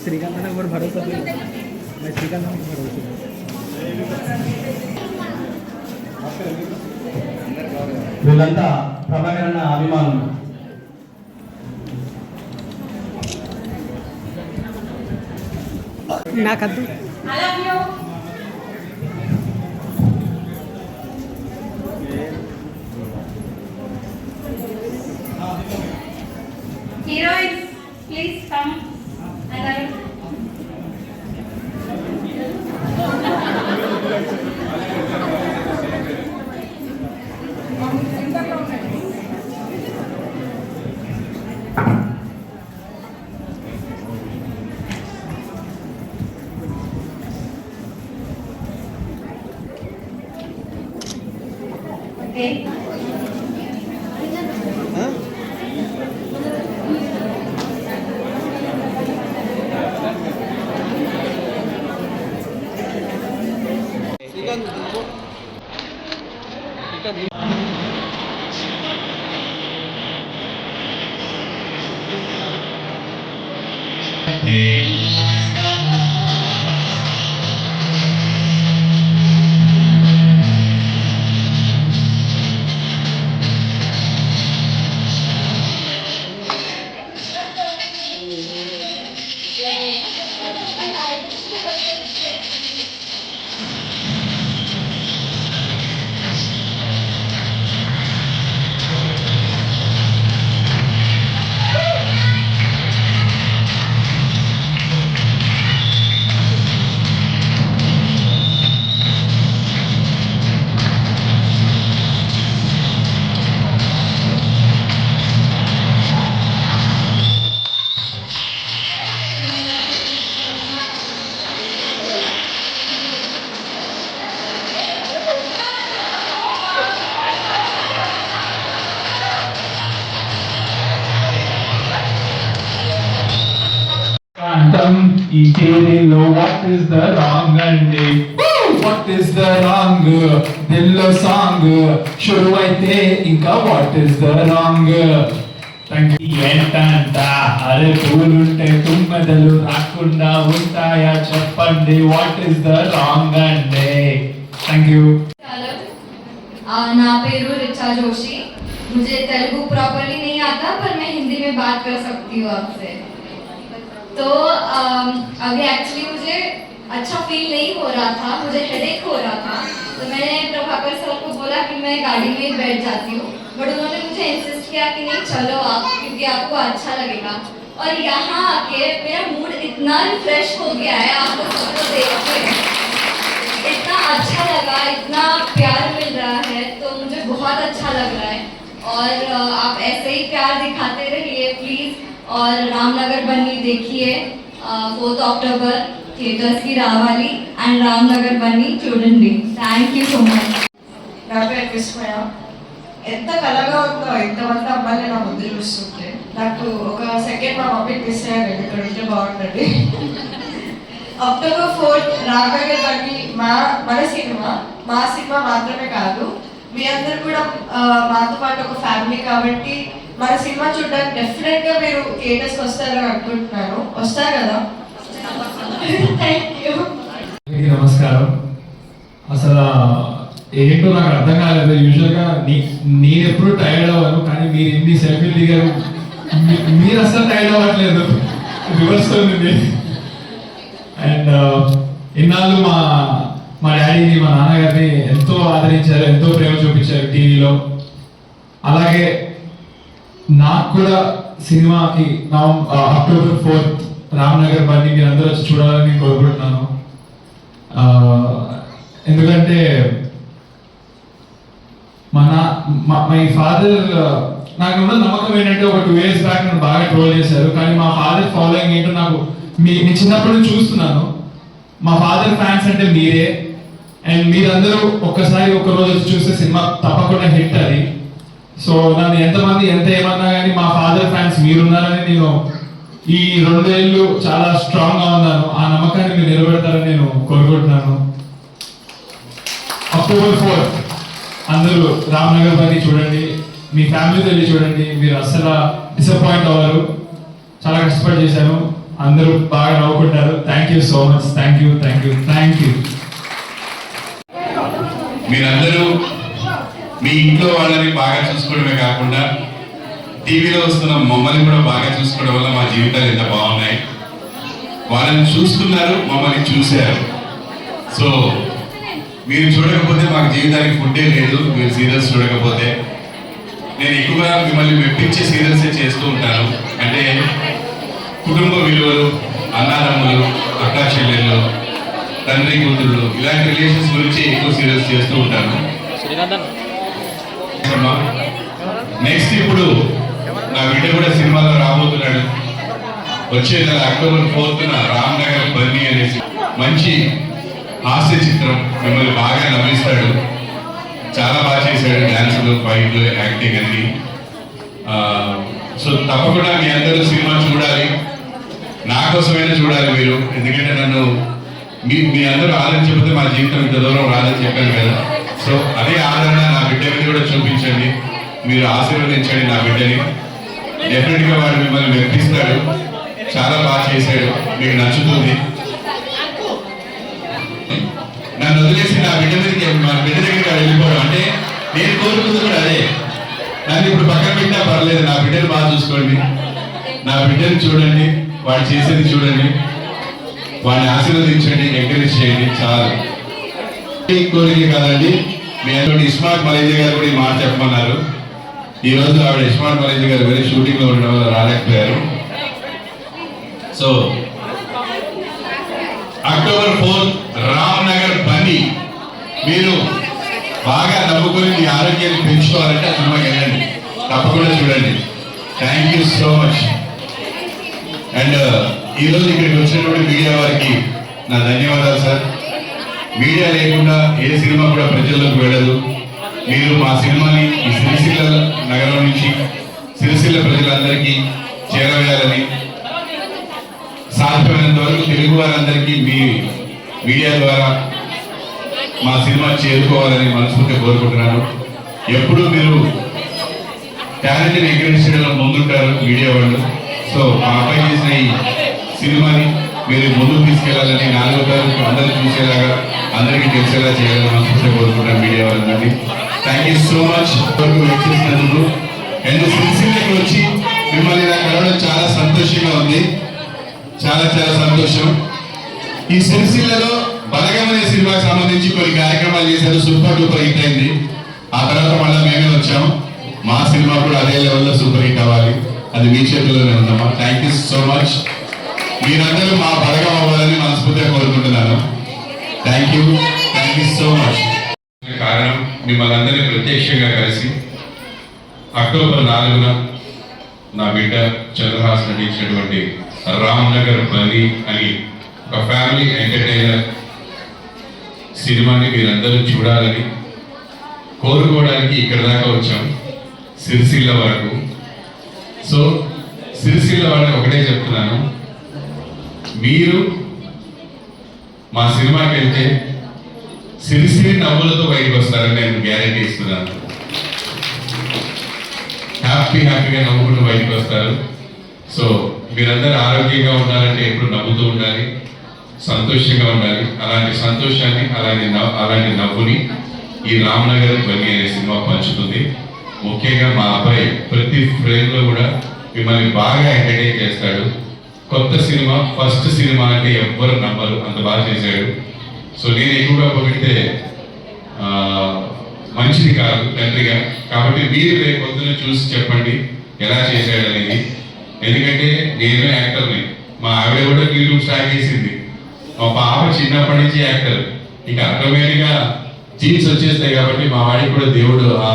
श्रीकांत भरोसा मैं श्रीकांत भरोसा వీళ్ళంతా ప్రభాకర్ అన్న అభిమానులు. నాకద్దు Heroines, please come. Okay. ఈ చేరిలో what is the wrong అండి what is the wrong దిల్లో సాంగ్ షురు అయితే ఇంకా what is the wrong thank you. ఏంటంట అరే పూలుంటే తుమ్మెదలు రాకుండా ఉంటాయా చెప్పండి what is the wrong అండి. Thank you. ना पेरू रिचा जोशी. मुझे तेलुगु प्रॉपर्ली नहीं आता पर मैं हिंदी में बात कर सकती हूँ आपसे. तो अभी एक्चुअली मुझे अच्छा फील नहीं हो रहा था, मुझे हेडेक हो रहा था. तो मैंने प्रभाकर सर को बोला कि मैं गाड़ी में बैठ जाती हूँ, बट उन्होंने मुझे इंसिस्ट किया कि नहीं चलो आप, क्योंकि आपको अच्छा लगेगा. और यहाँ आके मेरा मूड इतना रिफ्रेश हो गया है आपको सबको देख के, इतना अच्छा लगा, इतना प्यार मिल रहा है, तो मुझे बहुत अच्छा लग रहा है. और आप ऐसे ही प्यार दिखाते रहिए प्लीज़. और रामनगर बन्नी देखिए 4 अक्टूबर थिएटर्स की रावाली एंड रामनगर बन्नी చూడండి. Thank you so much. నా పేరు విస్మయ. ఎంత కలగా ఉందో ఇంతమంది అమ్మాయిని నా ముందు చూస్తుంటే నాకు ఒక సెకండ్ మా మమ్మీని మిస్ అయ్యాను. ఇక్కడ ఉంటే బాగుంటుంది. అక్టోబర్ 4 రామనగర్ బన్నీ మన సినిమా, మా సినిమా మాత్రమే కాదు, మీ అందరు కూడా మాతో పాటు ఒక ఫ్యామిలీ కాబట్టి మన సినిమా చూడడానికి డెఫినెట్ గా మీరు థియేటర్స్ వస్తారని అనుకుంటున్నాను. వస్తారు కదా? Thank you. నమస్కారం. అసలు ఏంటో నాకు అర్థం కాలేదు. యూజువల్గా నేను ఎప్పుడు టైర్డ్ అవ్వను, కానీ మీరు ఎన్ని సెల్ఫీలు దిగారు, మీరు అసలు టైర్డ్ అవ్వట్లేదు, రివర్స్ ఉంది. అండ్ ఇన్నాళ్ళు మా డాడీని, మా నాన్నగారిని ఎంతో ఆదరించారు, ఎంతో ప్రేమ చూపించారు టీవీలో. అలాగే నాకు కూడా సినిమాకి అక్టోబర్ 4 రామ్నగర్ బన్నీ మీరు అందరూ వచ్చి చూడాలని కోరుకుంటున్నాను. ఎందుకంటే మై ఫాదర్, నాకు ఉన్న నమ్మకం ఏంటంటే ఒక 2 years బ్యాక్ నన్ను బాగా ట్రోల్ చేశారు, కానీ మా ఫాదర్ ఫాలోయింగ్ ఏంటో నాకు నేను చిన్నప్పటి నుంచి చూస్తున్నాను. మా ఫాదర్ ఫ్యాన్స్ అంటే మీరే. అండ్ మీరందరూ ఒక్కసారి ఒక రోజు చూస్తే సినిమా తప్పకుండా హిట్ అది. సో నన్ను ఎంతమంది ఎంత ఏమన్నా కానీ మా ఫాదర్ ఫ్యాన్స్ మీరున్నారని నేను ఈ 2 ఏళ్ళు చాలా స్ట్రాంగ్ గా ఉన్నాను. ఆ నమ్మకాన్ని మీరు నిలబెడతారని నేను కోరుకుంటున్నాను. అక్టోబర్ 4 అందరూ రామ్నగర్ పని చూడండి, మీ ఫ్యామిలీతో వెళ్ళి చూడండి. మీరు అస్సలు డిసప్పాయింట్ అవ్వరు. చాలా కష్టపడి చేశాను. అందరూ బాగా నవ్వుకుంటారు. Thank you so much. Thank you, thank you, thank you. మీరందరూ మీ ఇంట్లో వాళ్ళని బాగా చూసుకోవడమే కాకుండా టీవీలో వస్తున్న మమ్మల్ని కూడా బాగా చూసుకోవడం వల్ల మా జీవితాలు ఎంత బాగున్నాయి. వాళ్ళని చూస్తున్నారు, మమ్మల్ని చూశారు. సో మీరు చూడకపోతే మాకు జీవితానికి ఫుడ్డే లేదు. మీరు సీరియల్స్ చూడకపోతే నేను ఎక్కువగా మిమ్మల్ని మెప్పించే సీరియల్సే చేస్తూ ఉంటాను. అంటే కుటుంబ విలువలు, అన్నారమ్ములు, అక్కా చెల్లెళ్ళు, తండ్రి కూతుళ్ళు, ఇలాంటి రిలేషన్స్ గురించి ఎక్కువ సీరియల్స్ చేస్తూ ఉంటాను. నెక్స్ట్ ఇప్పుడు నా బిడ్డ కూడా సినిమాలో రాబోతున్నాడు. వచ్చే నెల అక్టోబర్ 4న రామ్నగర్ బన్నీ అనేసి మంచి హాస్య చిత్రం. మిమ్మల్ని బాగా నవ్విస్తాడు. చాలా బాగా చేశాడు. డాన్సులు, ఫైట్లు, యాక్టింగ్ అన్ని. సో తప్పకుండా మీ అందరూ సినిమా చూడాలి. నా కోసమైనా చూడాలి మీరు. ఎందుకంటే నన్ను మీ అందరూ ఆదరించకపోతే మా జీవితం ఇంత దూరం రాదని చెప్పాను కదా. సో అదే ఆదరణ నా బిడ్డ మీద కూడా చూపించండి. మీరు ఆశీర్వదించండి నా బిడ్డని. డెఫినెట్ గా వాడు మిమ్మల్ని మెప్పిస్తాడు. చాలా బాగా చేశాడు. మీకు నచ్చుతుంది. నన్ను వదిలేసి నా బిడ్డ మీదకి, మా బిడ్డ దగ్గరికి వెళ్ళిపోవడం అంటే నేను కోరుకుంది కూడా అదే. నన్ను ఇప్పుడు పక్కన పెట్టినా పర్లేదు. నా బిడ్డను బాగా చూసుకోండి. నా బిడ్డని చూడండి, వాడు చేసేది చూడండి, వాడిని ఆశీర్వదించండి, ఎంకరేజ్ చేయండి. చాలు. కోరిక కాదండి. మీ అటువంటి ఇస్మార్ట్ మలేజీ గారు కూడా ఈ మాట చెప్పమన్నారు. ఈ రోజు ఆవిడ ఇస్మార్ట్ మలేజీ గారు వేరే షూటింగ్ లో ఉండడం వల్ల రాలేకపోయారు. So October 4 Ramnagar Bunny. మీరు బాగా నవ్వుకొని మీ ఆరోగ్యాన్ని పెంచుకోవాలంటే ఆ సినిమాకి వెళ్ళండి. తప్పకుండా చూడండి. Thank you so much. And ఈరోజు ఇక్కడికి వచ్చినటువంటి మీడియా వారికి నా ధన్యవాదాలు సార్. మీడియా లేకుండా ఏ సినిమా కూడా ప్రజల్లోకి వెళ్ళదు. మీరు మా సినిమాని ఈ సిరిసిల్ల నగరం నుంచి సిరిసిల్ల ప్రజలందరికీ చేరవేయాలని, సాధ్యమైనంత వరకు తెలుగు వారందరికీ మీ మీడియా ద్వారా మా సినిమా చేరుకోవాలని మనస్ఫూర్తిగా కోరుకుంటున్నాను. ఎప్పుడు మీరు టాలెంట్ని ఎంకరేజ్ చేయడంలో ముందుంటారు మీడియా వాళ్ళు. సో మా అబ్బాయి చేసిన ఈ సినిమాని మీరు ముందుకు తీసుకెళ్లాలని, 4వ తారీఖు అందరూ చూసేలాగా, అందరికీ తెలిసేలా చేయాలని మనస్ఫూర్తిగా కోరుకుంటాను మీడియా వాళ్ళందరినీ. థ్యాంక్ యూ సో మచ్ వరకు వెయిట్ చేసినందుకు. అండ్ సిరిసిల్లకి వచ్చి మిమ్మల్ని ఇలా కలవడం చాలా సంతోషంగా ఉంది. చాలా చాలా సంతోషం. ఈ సిరిసిల్లలో బలగం అనే సినిమాకి సంబంధించి కొన్ని కార్యక్రమాలు చేశారు. సూపర్ డూపర్ హిట్ అయింది. ఆ తర్వాత మళ్ళీ మేమే వచ్చాం. మా సినిమా కూడా అదే లెవెల్లో సూపర్ హిట్ అవ్వాలి. అది మీ చేతుల్లోనే ఉందమ్మా. Thank you so much. మీరందరూ మా బలగం అవ్వాలని మనస్ఫూర్తిగా కోరుకుంటున్నాను. Thank you so much. కారణం మిమ్మల్ని అందరినీ ప్రత్యక్షంగా కలిసి అక్టోబర్ 4న నా బిడ్డ చంద్రహాస్ నటించినటువంటి రామ్నగర్ బన్నీ అని ఒక ఫ్యామిలీ ఎంటర్టైనర్ సినిమాని మీరందరూ చూడాలని కోరుకోవడానికి ఇక్కడ దాకా వచ్చాం, సిరిసిల్ల వరకు. సో సిరిసిల్ల వాళ్ళకి ఒకటే చెప్తున్నాను, మీరు మా సినిమాకి వెళ్తే సిరిసిరి నవ్వులతో బయటకు వస్తారని నేను గ్యారెంటీ ఇస్తున్నాను. హ్యాపీగా నవ్వుకుంటూ బయటకు వస్తారు. సో మీరందరూ ఆరోగ్యంగా ఉండాలంటే ఎప్పుడు నవ్వుతూ ఉండాలి, సంతోషంగా ఉండాలి. అలాంటి సంతోషాన్ని, అలాంటి నవ్వుని ఈ రామ్నగర్ బన్నీ అనే సినిమా పంచుతుంది. ముఖ్యంగా మా అబ్బాయి ప్రతి ఫ్రేమ్లో కూడా మిమ్మల్ని బాగా ఎంటర్టైన్ చేస్తాడు. కొత్త సినిమా, ఫస్ట్ సినిమా అంటే ఎవ్వరు నమ్మరు, అంత బాగా చేశాడు. సో నేను ఎక్కువగా పొగిడితే మంచిది కాదు తండ్రిగా. కాబట్టి మీరు రేపు పొద్దున చూసి చెప్పండి ఎలా చేశాడు అనేది. ఎందుకంటే నేను యాక్టర్ని, మా ఆవిడ కూడా యూట్యూబ్ స్టార్ట్ చేసింది. మా పాప చిన్నప్పటి నుంచి యాక్టర్. ఇంకా ఆటోమేటిక్గా జీన్స్ వచ్చేస్తాయి కాబట్టి మా వాడికి కూడా దేవుడు ఆ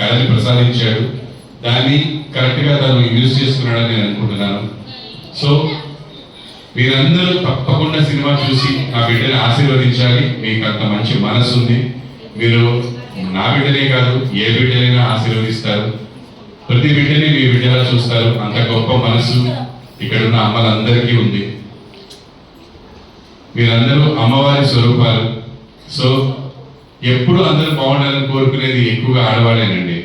కళని ప్రసాదించాడు. దాన్ని కరెక్ట్గా తను యూజ్ చేసుకున్నాడని నేను అనుకుంటున్నాను. సో మీరందరూ తప్పకుండా సినిమా చూసి నా బిడ్డని ఆశీర్వదించాలి. మీకు అంత మంచి మనసు ఉంది. మీరు నా బిడ్డనే కాదు ఏ బిడ్డనైనా ఆశీర్వదిస్తారు. ప్రతి బిడ్డని మీ బిడ్డలా చూస్తారు. అంత గొప్ప మనసు ఇక్కడున్న అమ్మలందరికీ ఉంది. మీరందరూ అమ్మవారి స్వరూపాలు. సో ఎప్పుడు అందరూ బాగుండాలని కోరుకునేది ఎక్కువగా ఆడవాళ్ళేనండి.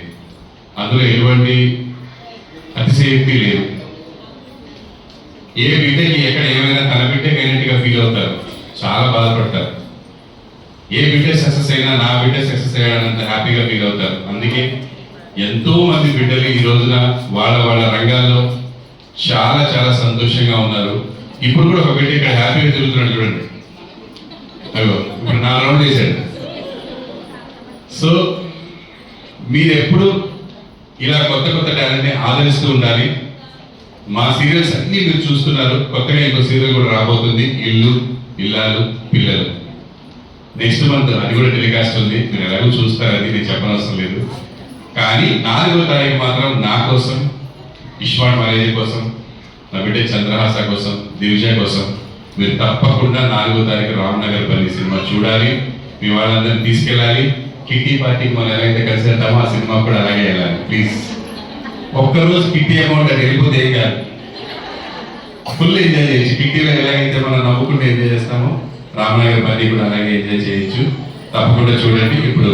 అందులో ఎటువంటి అతిశయోక్తి లేదు. ఏ బిడ్డకి ఎక్కడ ఏమైనా తన బిడ్డ అయినట్టుగా ఫీల్ అవుతారు, చాలా బాధపడతారు. ఏ బిడ్డ సక్సెస్ అయినా నా బిడ్డ సక్సెస్ అయ్యాడంత హ్యాపీగా ఫీల్ అవుతారు. అందుకే ఎంతో మంది బిడ్డలు ఈ రోజున వాళ్ళ వాళ్ళ రంగాల్లో చాలా చాలా సంతోషంగా ఉన్నారు. ఇప్పుడు కూడా ఒక బిడ్డ ఇక్కడ హ్యాపీగా తిరుగుతున్నాడు చూడండి. అయ్యో ఇప్పుడు 4 రౌండ్లు చేశాడు. సో మీరు ఎప్పుడు ఇలా కొత్త కొత్త టాలెంట్ని ఆదరిస్తూ ఉండాలి. మా సీరియల్స్ అన్ని మీరు చూస్తున్నారు. కొత్తగా ఇంకో సీరియల్ కూడా రాబోతుంది, ఇల్లు ఇల్లాలు పిల్లలు. నెక్స్ట్ మంత్ అది కూడా టెలికాస్ట్ ఉంది. మీరు ఎలాగో చూస్తారని నేను చెప్పనవసరం లేదు. కానీ 4వ తారీఖు మాత్రం నా కోసం, ఇష్మాన్ మ్యారేజ్ కోసం, నా బిడ్డ చంద్రహాస కోసం, దివిజయ కోసం మీరు తప్పకుండా 4వ తారీఖు రామ్నగర్ పల్లి సినిమా చూడాలి. మీ వాళ్ళందరినీ తీసుకెళ్ళాలి. కిట్టి పార్టీకి మనం ఎలాగైతే కలిసి వెళ్తామో ఆ సినిమా కూడా అలాగే వెళ్ళాలి ప్లీజ్. ఒక్కరోజు కిట్టి అమౌంట్ అది వెళ్ళిపోతే ఏం కాదు, ఫుల్ ఎంజాయ్ చేయొచ్చు. కిట్టీలో ఎలాగైతే మనం నవ్వుకుంటూ ఎంజాయ్ చేస్తామో రామ్నగర్ పల్లి కూడా అలాగే ఎంజాయ్ చేయొచ్చు. తప్పకుండా చూడండి. ఇప్పుడు